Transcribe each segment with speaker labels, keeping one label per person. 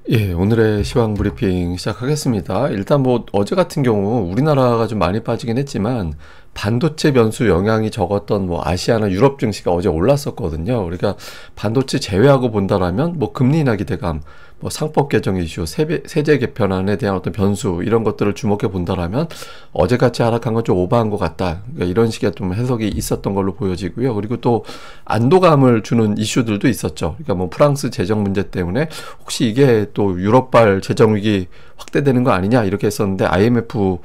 Speaker 1: 예, 오늘의 시황 브리핑 시작하겠습니다. 일단 뭐 어제 같은 경우 우리나라가 좀 많이 빠지긴 했지만 반도체 변수 영향이 적었던 뭐 아시아나 유럽 증시가 어제 올랐었거든요. 그러니까 반도체 제외하고 본다라면 뭐 금리 인하 기대감, 뭐 상법 개정 이슈, 세제 개편안에 대한 어떤 변수 이런 것들을 주목해 본다라면 어제같이 하락한 건 좀 오버한 것 같다. 그러니까 이런 식의 좀 해석이 있었던 걸로 보여지고요. 그리고 또 안도감을 주는 이슈들도 있었죠. 그러니까 뭐 프랑스 재정 문제 때문에 혹시 이게 또 유럽발 재정 위기 확대되는 거 아니냐 이렇게 했었는데 IMF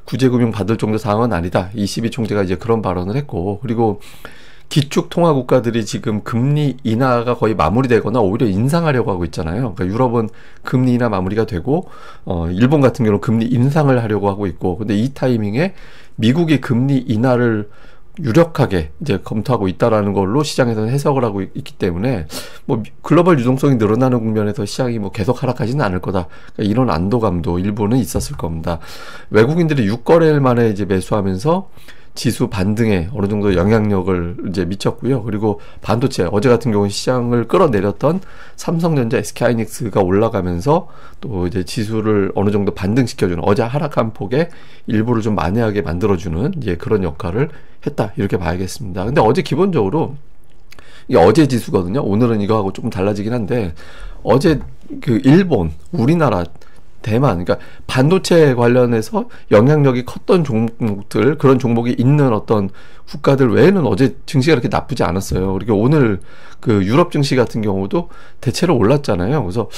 Speaker 1: 구제금융 받을 정도 상황은 아니다. 22 총재가 이제 그런 발언을 했고, 그리고 기축 통화 국가들이 지금 금리 인하가 거의 마무리되거나 오히려 인상하려고 하고 있잖아요. 그러니까 유럽은 금리 인하 마무리가 되고, 일본 같은 경우는 금리 인상을 하려고 하고 있고, 근데 이 타이밍에 미국이 금리 인하를 유력하게 이제 검토하고 있다라는 걸로 시장에서는 해석을 하고 있기 때문에 뭐 글로벌 유동성이 늘어나는 국면에서 시장이 뭐 계속 하락하지는 않을 거다. 그러니까 이런 안도감도 일부는 있었을 겁니다. 외국인들이 6거래일 만에 이제 매수하면서 지수 반등에 어느 정도 영향력을 이제 미쳤고요. 그리고 반도체 어제 같은 경우는 시장을 끌어내렸던 삼성전자, SK하이닉스가 올라가면서 또 이제 지수를 어느 정도 반등시켜주는 어제 하락한 폭에 일부를 좀 만회하게 만들어주는 이제 그런 역할을 했다 이렇게 봐야겠습니다. 근데 어제 기본적으로 이게 어제 지수거든요. 오늘은 이거하고 조금 달라지긴 한데 어제 그 일본, 우리나라 대만, 그러니까 반도체 관련해서 영향력이 컸던 종목들, 그런 종목이 있는 어떤 국가들 외에는 어제 증시가 그렇게 나쁘지 않았어요. 그리고 오늘 그 유럽 증시 같은 경우도 대체로 올랐잖아요. 그래서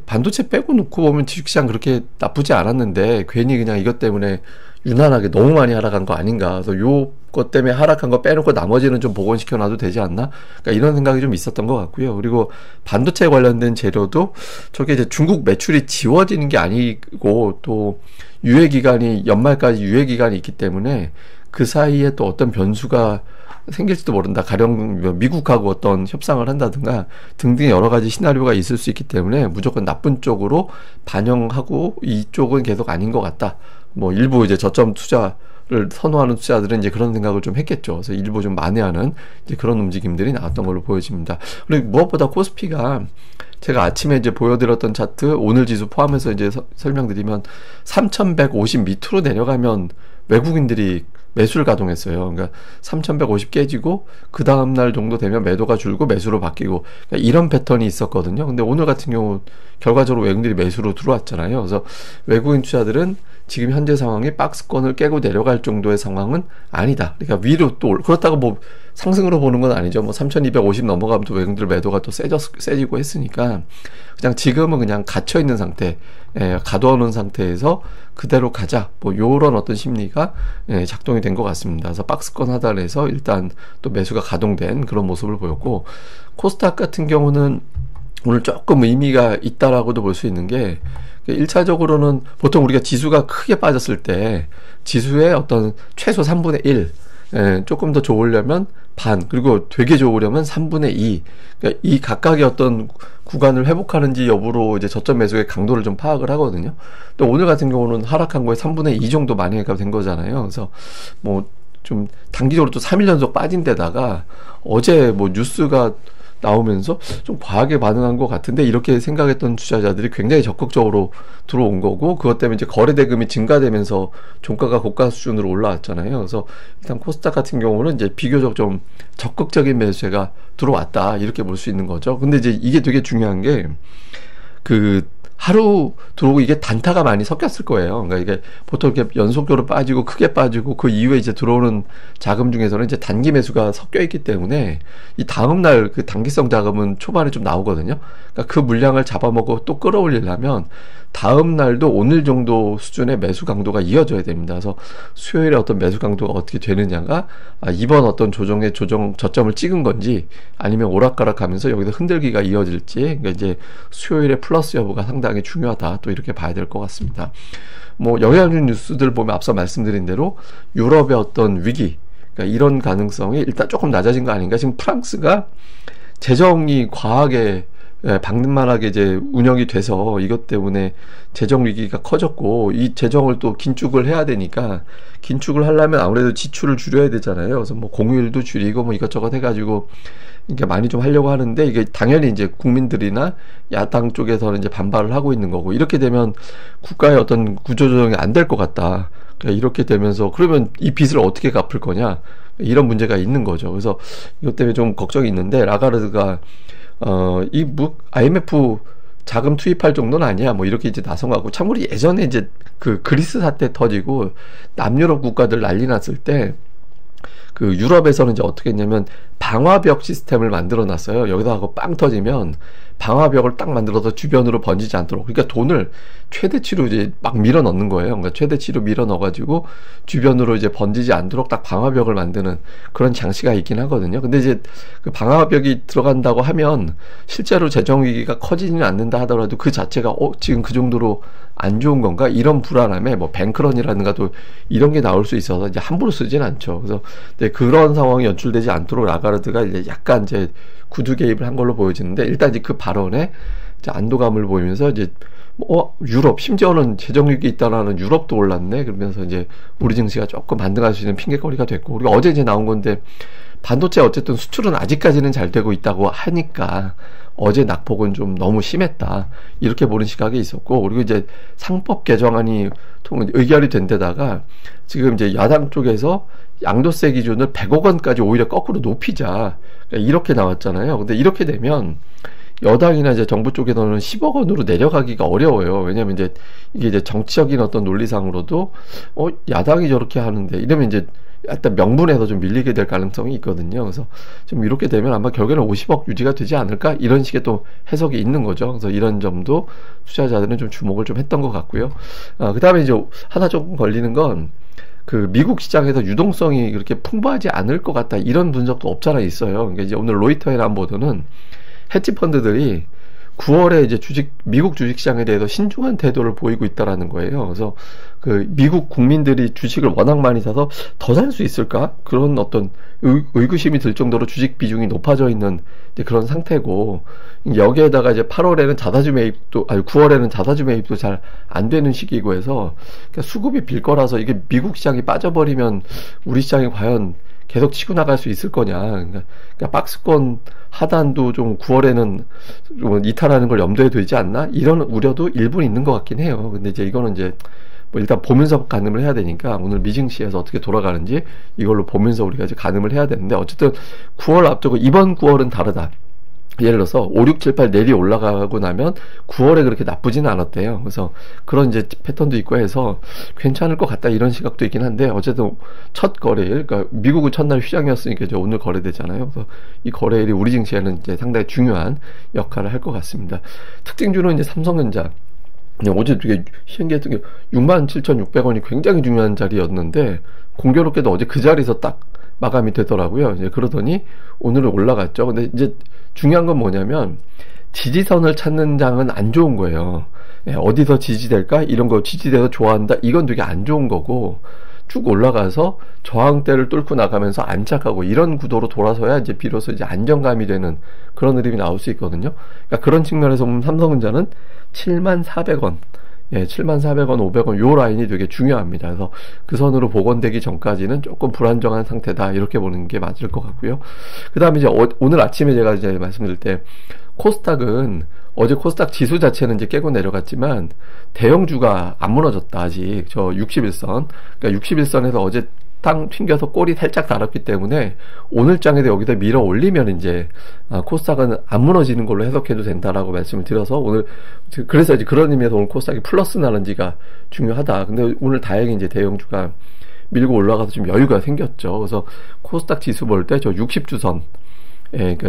Speaker 1: 반도체 빼고 놓고 보면 주식시장 그렇게 나쁘지 않았는데 괜히 그냥 이것 때문에 유난하게 너무 많이 하락한 거 아닌가. 그래서 요것 때문에 하락한 거 빼놓고 나머지는 좀 복원시켜 놔도 되지 않나? 그러니까 이런 생각이 좀 있었던 것 같고요. 그리고 반도체 관련된 재료도 저게 이제 중국 매출이 지워지는 게 아니고 또 유예기간이 연말까지 유예기간이 있기 때문에 그 사이에 또 어떤 변수가 생길지도 모른다. 가령 미국하고 어떤 협상을 한다든가 등등 여러 가지 시나리오가 있을 수 있기 때문에 무조건 나쁜 쪽으로 반영하고 이쪽은 계속 아닌 것 같다. 뭐 일부 이제 저점 투자를 선호하는 투자들은 이제 그런 생각을 좀 했겠죠. 그래서 일부 좀 만회하는 이제 그런 움직임들이 나왔던 걸로 보여집니다. 그리고 무엇보다 코스피가 제가 아침에 이제 보여드렸던 차트 오늘 지수 포함해서 이제 설명드리면 3150 밑으로 내려가면 외국인들이 매수를 가동했어요. 그러니까 3150 깨지고 그 다음날 정도 되면 매도가 줄고 매수로 바뀌고 그러니까 이런 패턴이 있었거든요. 근데 오늘 같은 경우 결과적으로 외국인들이 매수로 들어왔잖아요. 그래서 외국인 투자들은 지금 현재 상황이 박스권을 깨고 내려갈 정도의 상황은 아니다. 그러니까 위로 또 그렇다고 뭐 상승으로 보는 건 아니죠. 뭐 3250 넘어가면 또 외국인들 매도가 또 세지고 했으니까 그냥 지금은 그냥 갇혀 있는 상태, 가둬놓은 상태에서 그대로 가자. 뭐 요런 어떤 심리가 작동이 된 것 같습니다. 그래서 박스권 하단에서 일단 또 매수가 가동된 그런 모습을 보였고 코스닥 같은 경우는 오늘 조금 의미가 있다라고도 볼 수 있는 게 1차적으로는 보통 우리가 지수가 크게 빠졌을 때 지수의 어떤 최소 3분의 1 조금 더 좋으려면 반, 그리고 되게 좋으려면 3분의 2. 그러니까 이 각각의 어떤 구간을 회복하는지 여부로 이제 저점 매수의 강도를 좀 파악을 하거든요. 또 오늘 같은 경우는 하락한 거에 3분의 2 정도 만회가 된 거잖아요. 그래서 뭐 좀 단기적으로 또 3일 연속 빠진 데다가 어제 뭐 뉴스가 나오면서 좀 과하게 반응한 것 같은데 이렇게 생각했던 투자자들이 굉장히 적극적으로 들어온 거고 그것 때문에 이제 거래 대금이 증가되면서 종가가 고가 수준으로 올라왔잖아요. 그래서 일단 코스닥 같은 경우는 이제 비교적 좀 적극적인 매수세가 들어왔다 이렇게 볼 수 있는 거죠. 근데 이제 이게 되게 중요한 게 그 하루 들어오고 이게 단타가 많이 섞였을 거예요. 그러니까 이게 보통 이렇게 연속적으로 빠지고 크게 빠지고 그 이후에 이제 들어오는 자금 중에서는 이제 단기 매수가 섞여 있기 때문에 이 다음날 그 단기성 자금은 초반에 좀 나오거든요. 그러니까 그 물량을 잡아먹고 또 끌어올리려면 다음 날도 오늘 정도 수준의 매수 강도가 이어져야 됩니다. 그래서 수요일에 어떤 매수 강도가 어떻게 되느냐가 이번 어떤 조정의 저점을 찍은 건지 아니면 오락가락하면서 여기서 흔들기가 이어질지 그러니까 이제 수요일에 플러스 여부가 상당히 중요하다 또 이렇게 봐야 될 것 같습니다. 뭐 영향력 뉴스들 보면 앞서 말씀드린 대로 유럽의 어떤 위기 그러니까 이런 가능성이 일단 조금 낮아진 거 아닌가. 지금 프랑스가 재정이 과하게 방만하게 이제 운영이 돼서 이것 때문에 재정 위기가 커졌고, 이 재정을 또 긴축을 해야 되니까, 긴축을 하려면 아무래도 지출을 줄여야 되잖아요. 그래서 뭐 공휴일도 줄이고 뭐 이것저것 해가지고 이게 많이 좀 하려고 하는데, 이게 당연히 이제 국민들이나 야당 쪽에서는 이제 반발을 하고 있는 거고, 이렇게 되면 국가의 어떤 구조조정이 안 될 것 같다. 그러니까 이렇게 되면서 그러면 이 빚을 어떻게 갚을 거냐, 이런 문제가 있는 거죠. 그래서 이것 때문에 좀 걱정이 있는데, 라가르드가 IMF 자금 투입할 정도는 아니야, 뭐 이렇게 이제 나서가고, 참고로 예전에 이제 그 그리스 사태 터지고 남유럽 국가들 난리 났을 때 그 유럽에서는 이제 어떻게 했냐면 방화벽 시스템을 만들어 놨어요. 여기다가 빵 터지면 방화벽을 딱 만들어서 주변으로 번지지 않도록. 그러니까 돈을 최대치로 이제 막 밀어 넣는 거예요. 그러니까 최대치로 밀어 넣어가지고 주변으로 이제 번지지 않도록 딱 방화벽을 만드는 그런 장치가 있긴 하거든요. 근데 이제 그 방화벽이 들어간다고 하면 실제로 재정 위기가 커지지는 않는다 하더라도 그 자체가 지금 그 정도로 안 좋은 건가? 이런 불안함에 뭐 뱅크런이라든가 또 이런 게 나올 수 있어서 이제 함부로 쓰진 않죠. 그래서 그런 상황이 연출되지 않도록 라가르드가 이제 약간 이제 구두 개입을 한 걸로 보여지는데, 일단 이제 그 발언에 이제 안도감을 보이면서 이제 유럽, 심지어는 재정위기 있다라는 유럽도 올랐네, 그러면서 이제 우리 증시가 조금 반등할 수 있는 핑계거리가 됐고, 우리가 어제 이제 나온 건데 반도체 어쨌든 수출은 아직까지는 잘 되고 있다고 하니까 어제 낙폭은 좀 너무 심했다, 이렇게 보는 시각이 있었고, 그리고 이제 상법 개정안이 의결이 된 데다가 지금 이제 야당 쪽에서 양도세 기준을 100억 원까지 오히려 거꾸로 높이자, 그러니까 이렇게 나왔잖아요. 근데 이렇게 되면 여당이나 이제 정부 쪽에서는 10억 원으로 내려가기가 어려워요. 왜냐면 이제 이게 이제 정치적인 어떤 논리상으로도 야당이 저렇게 하는데 이러면 이제 일단 명분에서 좀 밀리게 될 가능성이 있거든요. 그래서 좀 이렇게 되면 아마 결국에는 50억 유지가 되지 않을까, 이런 식의 또 해석이 있는 거죠. 그래서 이런 점도 투자자들은 좀 주목을 좀 했던 것 같고요. 그 다음에 이제 하나 조금 걸리는 건 그 미국 시장에서 유동성이 그렇게 풍부하지 않을 것 같다, 이런 분석도 없잖아 있어요. 그러니까 이제 오늘 로이터의 한 보도는 헤지 펀드들이 9월에 이제 미국 주식시장에 대해서 신중한 태도를 보이고 있다라는 거예요. 그래서 그 미국 국민들이 주식을 워낙 많이 사서 더 살 수 있을까? 그런 어떤 의구심이 들 정도로 주식 비중이 높아져 있는 그런 상태고, 여기에다가 이제 8월에는 자사주 매입도, 9월에는 자사주 매입도 잘 안 되는 시기고 해서, 그러니까 수급이 빌 거라서 이게 미국 시장이 빠져버리면 우리 시장이 과연 계속 치고 나갈 수 있을 거냐. 그러니까 박스권 하단도 좀 9월에는 좀 이탈하는 걸 염두에 두지 않나? 이런 우려도 일부 있는 것 같긴 해요. 근데 이제 이거는 이제 뭐 일단 보면서 가늠을 해야 되니까, 오늘 미증시에서 어떻게 돌아가는지 이걸로 보면서 우리가 이제 가늠을 해야 되는데, 어쨌든 9월 앞두고 이번 9월은 다르다. 예를 들어서 5, 6, 7, 8 내리 올라가고 나면 9월에 그렇게 나쁘지는 않았대요. 그래서 그런 이제 패턴도 있고 해서 괜찮을 것 같다, 이런 시각도 있긴 한데, 어쨌든 첫 거래일, 그러니까 미국은 첫날 휴장이었으니까 이제 오늘 거래되잖아요. 그래서 이 거래일이 우리 증시에는 이제 상당히 중요한 역할을 할 것 같습니다. 특징주는 이제 삼성전자. 어제 되게 신기했던 게 67,600원이 굉장히 중요한 자리였는데, 공교롭게도 어제 그 자리에서 딱 마감이 되더라고요. 이제 그러더니 오늘은 올라갔죠. 근데 이제 중요한 건 뭐냐면, 지지선을 찾는 장은 안 좋은 거예요. 어디서 지지될까? 이런 거 지지돼서 좋아한다? 이건 되게 안 좋은 거고, 쭉 올라가서 저항대를 뚫고 나가면서 안착하고 이런 구도로 돌아서야 이제 비로소 이제 안정감이 되는 그런 흐름이 나올 수 있거든요. 그러니까 그런 측면에서 보면 삼성전자는 74,000원, 74,000원, 500원 요 라인이 되게 중요합니다. 그래서 그 선으로 복원되기 전까지는 조금 불안정한 상태다, 이렇게 보는 게 맞을 것 같고요. 그 다음에 이제 오늘 아침에 제가 이제 말씀드릴 때, 코스닥은 어제 코스닥 지수 자체는 이제 깨고 내려갔지만 대형주가 안 무너졌다, 아직. 저 61선, 그러니까 61선에서 어제 땅 튕겨서 꼬리 살짝 달았기 때문에 오늘 장에도 여기다 밀어 올리면 이제 코스닥은 안 무너지는 걸로 해석해도 된다라고 말씀을 드려서, 오늘 그래서 이제 그런 의미에서 오늘 코스닥이 플러스 나는지가 중요하다. 근데 오늘 다행히 이제 대형주가 밀고 올라가서 좀 여유가 생겼죠. 그래서 코스닥 지수 볼 때 저 60주선, 그러니까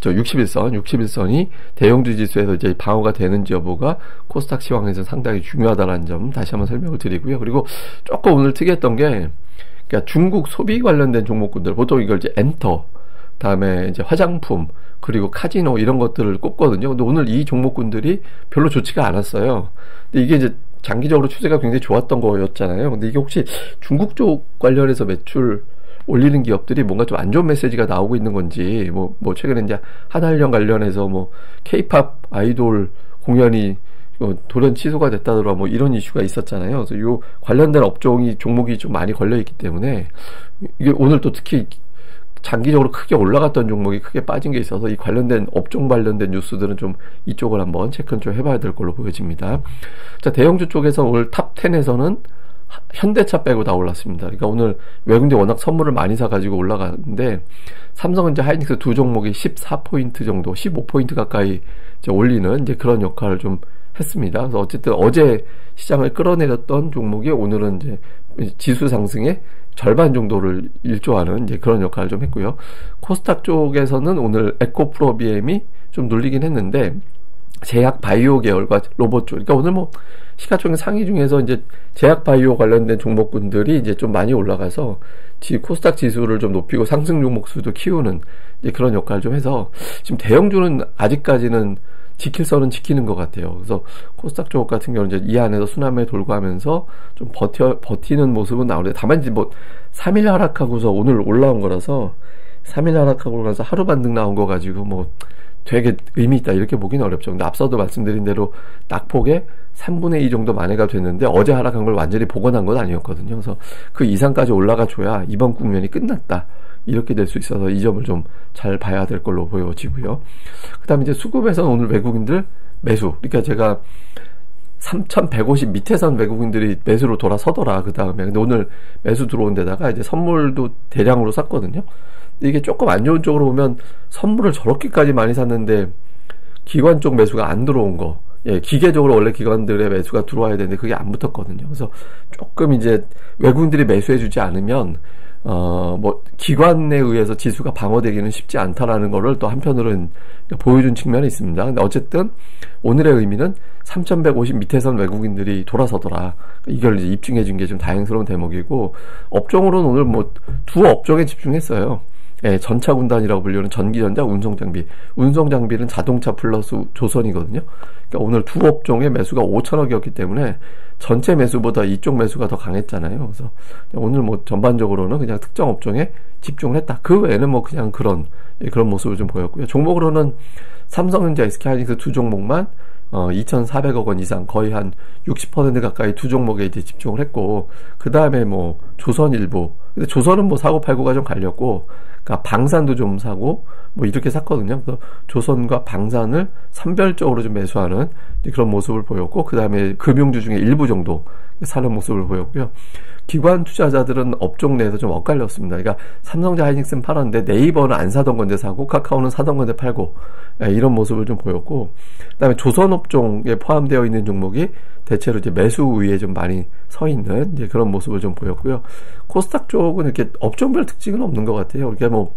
Speaker 1: 61선이 대형주 지수에서 이제 방어가 되는지 여부가 코스닥 시황에서 상당히 중요하다는 점 다시 한번 설명을 드리고요. 그리고 조금 오늘 특이했던 게, 그러니까 중국 소비 관련된 종목군들, 보통 이걸 이제 엔터, 다음에 이제 화장품, 그리고 카지노 이런 것들을 꼽거든요. 근데 오늘 이 종목군들이 별로 좋지가 않았어요. 근데 이게 이제 장기적으로 추세가 굉장히 좋았던 거였잖아요. 근데 이게 혹시 중국 쪽 관련해서 매출 올리는 기업들이 뭔가 좀 안 좋은 메시지가 나오고 있는 건지, 뭐 최근에 이제 한한령 관련해서 뭐 K-팝 아이돌 공연이 돌연 취소가 됐다더라, 뭐 이런 이슈가 있었잖아요. 그래서 요 관련된 종목이 좀 많이 걸려있기 때문에, 이게 오늘 또 특히 장기적으로 크게 올라갔던 종목이 크게 빠진 게 있어서 이 관련된 업종 관련된 뉴스들은 좀 이쪽을 한번 체크는 좀 해봐야 될 걸로 보여집니다. 자, 대형주 쪽에서 오늘 탑 10에서는 현대차 빼고 다 올랐습니다. 그러니까 오늘 외국인들이 워낙 선물을 많이 사가지고 올라가는데, 삼성전자, 하이닉스 두 종목이 14포인트 정도, 15포인트 가까이 이제 올리는 이제 그런 역할을 좀 했습니다. 그래서 어쨌든 어제 시장을 끌어내렸던 종목이 오늘은 이제 지수 상승의 절반 정도를 일조하는 이제 그런 역할을 좀 했고요. 코스닥 쪽에서는 오늘 에코프로비엠이 좀 눌리긴 했는데, 제약 바이오 계열과 로봇 쪽, 그러니까 오늘 뭐 시가총액 상위 중에서 이제 제약 바이오 관련된 종목군들이 이제 좀 많이 올라가서 코스닥 지수를 좀 높이고 상승 종목 수도 키우는 이제 그런 역할을 좀 해서, 지금 대형주는 아직까지는 지킬 선은 지키는 것 같아요. 그래서 코스닥 쪽 같은 경우는 이제 이 안에서 순환매 돌고 하면서 좀 버티는 모습은 나오는데, 다만 이제 뭐 3일 하락하고서 오늘 올라온 거라서, 3일 하락하고 나서 하루 반등 나온 거 가지고 뭐 되게 의미 있다 이렇게 보기는 어렵죠. 근데 앞서도 말씀드린 대로 낙폭의 3분의 2 정도 만회가 됐는데, 어제 하락한 걸 완전히 복원한 건 아니었거든요. 그래서 그 이상까지 올라가 줘야 이번 국면이 끝났다, 이렇게 될 수 있어서 이 점을 좀 잘 봐야 될 걸로 보여지고요. 그 다음에 이제 수급에서는 오늘 외국인들 매수, 그러니까 제가 3,150 밑에선 외국인들이 매수로 돌아서더라, 그 다음에. 근데 오늘 매수 들어온 데다가 이제 선물도 대량으로 샀거든요. 이게 조금 안 좋은 쪽으로 보면 선물을 저렇게까지 많이 샀는데 기관 쪽 매수가 안 들어온 거, 예, 기계적으로 원래 기관들의 매수가 들어와야 되는데 그게 안 붙었거든요. 그래서 조금 이제 외국인들이 매수해주지 않으면 뭐 기관에 의해서 지수가 방어되기는 쉽지 않다라는 거를 또 한편으로는 보여준 측면이 있습니다. 근데 어쨌든 오늘의 의미는 3,150 밑에선 외국인들이 돌아서더라, 이걸 이제 입증해 준 게 좀 다행스러운 대목이고, 업종으로는 오늘 뭐 두 업종에 집중했어요. 예, 전차 군단이라고 불리는 전기전자, 운송장비. 운송장비는 자동차 플러스 조선이거든요. 그러니까 오늘 두 업종의 매수가 5천억이었기 때문에 전체 매수보다 이쪽 매수가 더 강했잖아요. 그래서 오늘 뭐 전반적으로는 그냥 특정 업종에 집중을 했다. 그 외에는 뭐 그냥 그런 모습을 좀 보였고요. 종목으로는 삼성전자, SK하이닉스 두 종목만 2,400억 원 이상, 거의 한 60% 가까이 두 종목에 이제 집중을 했고, 그 다음에 뭐 조선 일부, 근데 조선은 뭐 사고 팔고가 좀 갈렸고, 그러니까 방산도 좀 사고 뭐 이렇게 샀거든요. 그래서 조선과 방산을 선별적으로 좀 매수하는 그런 모습을 보였고, 그 다음에 금융주 중에 일부 정도 사는 모습을 보였고요. 기관 투자자들은 업종 내에서 좀 엇갈렸습니다. 그러니까 삼성전자, 하이닉스는 팔았는데 네이버는 안 사던 건데 사고, 카카오는 사던 건데 팔고, 이런 모습을 좀 보였고, 그다음에 조선 업종에 포함되어 있는 종목이 대체로 이제 매수 우위에 좀 많이 서 있는 이제 그런 모습을 좀 보였고요. 코스닥 쪽은 이렇게 업종별 특징은 없는 것 같아요. 그러니까 뭐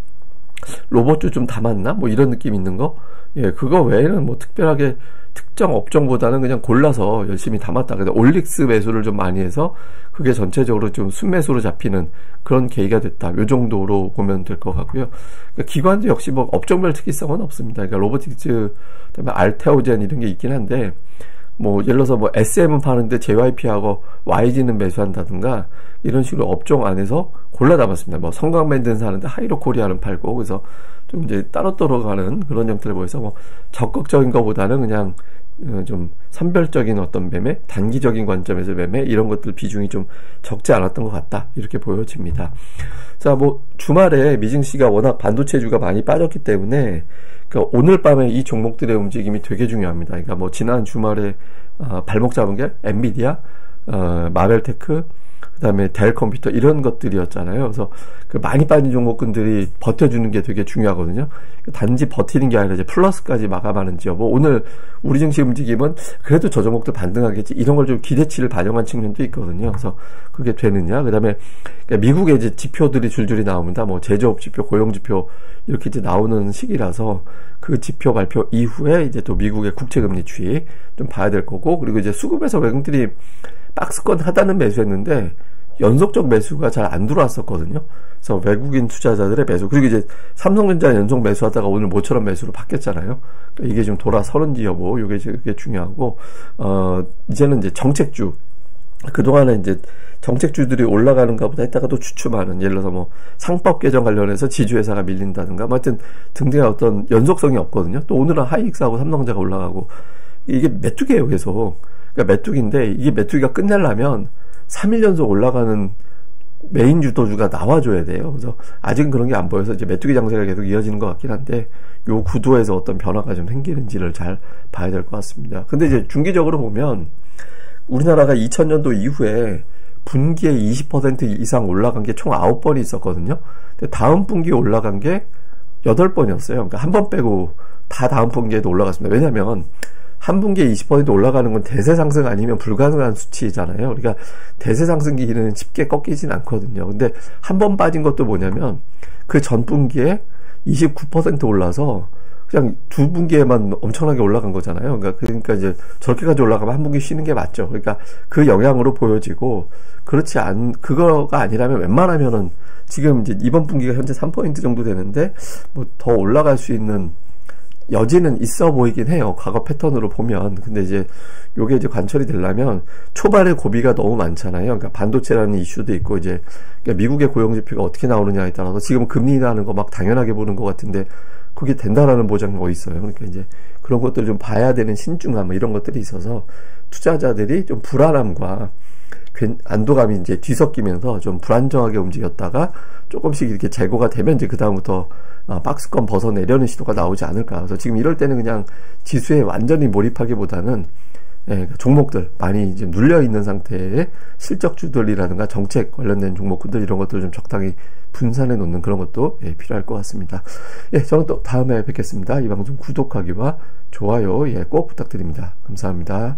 Speaker 1: 로봇주 좀 담았나? 뭐 이런 느낌 있는 거? 예, 그거 외에는 뭐 특별하게 특정 업종보다는 그냥 골라서 열심히 담았다. 근데 올릭스 매수를 좀 많이 해서 그게 전체적으로 좀 순매수로 잡히는 그런 계기가 됐다. 요 정도로 보면 될 것 같고요. 그러니까 기관도 역시 뭐 업종별 특이성은 없습니다. 그러니까 로보틱스, 그다음에 알테오젠 이런 게 있긴 한데, 뭐 예를 들어서 뭐 SM은 파는데 JYP하고 YG는 매수한다든가 이런 식으로 업종 안에서 골라 담았습니다. 뭐 성광밴드는 사는데 하이로코리아는 팔고, 그래서 좀 이제 따로따로 가는 그런 형태를 보여서 뭐 적극적인 것보다는 그냥 좀 선별적인 어떤 매매, 단기적인 관점에서 매매, 이런 것들 비중이 좀 적지 않았던 것 같다, 이렇게 보여집니다. 자, 뭐 주말에 미증시가 워낙 반도체주가 많이 빠졌기 때문에 그러니까 오늘 밤에 이 종목들의 움직임이 되게 중요합니다. 그러니까 뭐 지난 주말에 발목 잡은 게 엔비디아, 마벨테크, 그다음에 델 컴퓨터 이런 것들이었잖아요. 그래서 그 많이 빠진 종목군들이 버텨주는 게 되게 중요하거든요. 단지 버티는 게 아니라 이제 플러스까지 마감하는지 여부. 오늘 우리 증시 움직임은 그래도 저 종목들 반등하겠지, 이런 걸 좀 기대치를 반영한 측면도 있거든요. 그래서 그게 되느냐. 그다음에 미국의 이제 지표들이 줄줄이 나옵니다. 뭐 제조업 지표, 고용 지표 이렇게 이제 나오는 시기라서 그 지표 발표 이후에 이제 또 미국의 국채금리 추이 좀 봐야 될 거고, 그리고 이제 수급에서 외국인들이 박스권 하단은 매수했는데 연속적 매수가 잘 안 들어왔었거든요. 그래서 외국인 투자자들의 매수, 그리고 이제 삼성전자 연속 매수하다가 오늘 모처럼 매수로 바뀌었잖아요. 그러니까 이게 좀 돌아서는지 여부, 이게 중요하고, 이제는 이제 정책주, 그동안에 이제 정책주들이 올라가는가 보다 했다가 또 주춤하는, 예를 들어서 뭐 상법 개정 관련해서 지주회사가 밀린다든가 뭐 하여튼 등등의 어떤 연속성이 없거든요. 또 오늘은 하이닉스하고 삼성전자가 올라가고, 이게 메뚜기예요 계속. 그러니까 메뚜기인데, 이게 메뚜기가 끝내려면 3일 연속 올라가는 메인 주도주가 나와줘야 돼요. 그래서 아직은 그런 게 안 보여서 이제 메뚜기 장세가 계속 이어지는 것 같긴 한데, 요 구도에서 어떤 변화가 좀 생기는지를 잘 봐야 될 것 같습니다. 근데 이제 중기적으로 보면 우리나라가 2000년도 이후에 분기에 20% 이상 올라간 게 총 9번이 있었거든요. 근데 다음 분기에 올라간 게 8번이었어요. 그러니까 한 번 빼고 다 다음 분기에도 올라갔습니다. 왜냐면 한 분기에 20% 올라가는 건 대세 상승 아니면 불가능한 수치잖아요. 그러니까 대세 상승 기기는 쉽게 꺾이진 않거든요. 근데 한 번 빠진 것도 뭐냐면 그 전 분기에 29% 올라서 그냥 두 분기에만 엄청나게 올라간 거잖아요. 그러니까 이제 저렇게까지 올라가면 한 분기 쉬는 게 맞죠. 그러니까 그 영향으로 보여지고, 그거가 아니라면 웬만하면은 지금 이제 이번 분기가 현재 3% 정도 되는데 뭐 더 올라갈 수 있는 여지는 있어 보이긴 해요. 과거 패턴으로 보면. 근데 이제 요게 이제 관철이 되려면 초반에 고비가 너무 많잖아요. 그러니까 반도체라는 이슈도 있고, 이제 그러니까 미국의 고용지표가 어떻게 나오느냐에 따라서 지금 금리 인하하는 거 막 당연하게 보는 것 같은데 그게 된다라는 보장이 어디 있어요. 그러니까 이제 그런 것들 좀 봐야 되는 신중함, 뭐 이런 것들이 있어서 투자자들이 좀 불안함과 안도감이 이제 뒤섞이면서 좀 불안정하게 움직였다가 조금씩 이렇게 재고가 되면 이제 그다음부터 박스권 벗어내려는 시도가 나오지 않을까. 그래서 지금 이럴 때는 그냥 지수에 완전히 몰입하기보다는 종목들 많이 이제 눌려 있는 상태의 실적주들이라든가 정책 관련된 종목들, 이런 것들을 좀 적당히 분산해 놓는 그런 것도 필요할 것 같습니다. 저는 또 다음에 뵙겠습니다. 이 방송 구독하기와 좋아요 꼭 부탁드립니다. 감사합니다.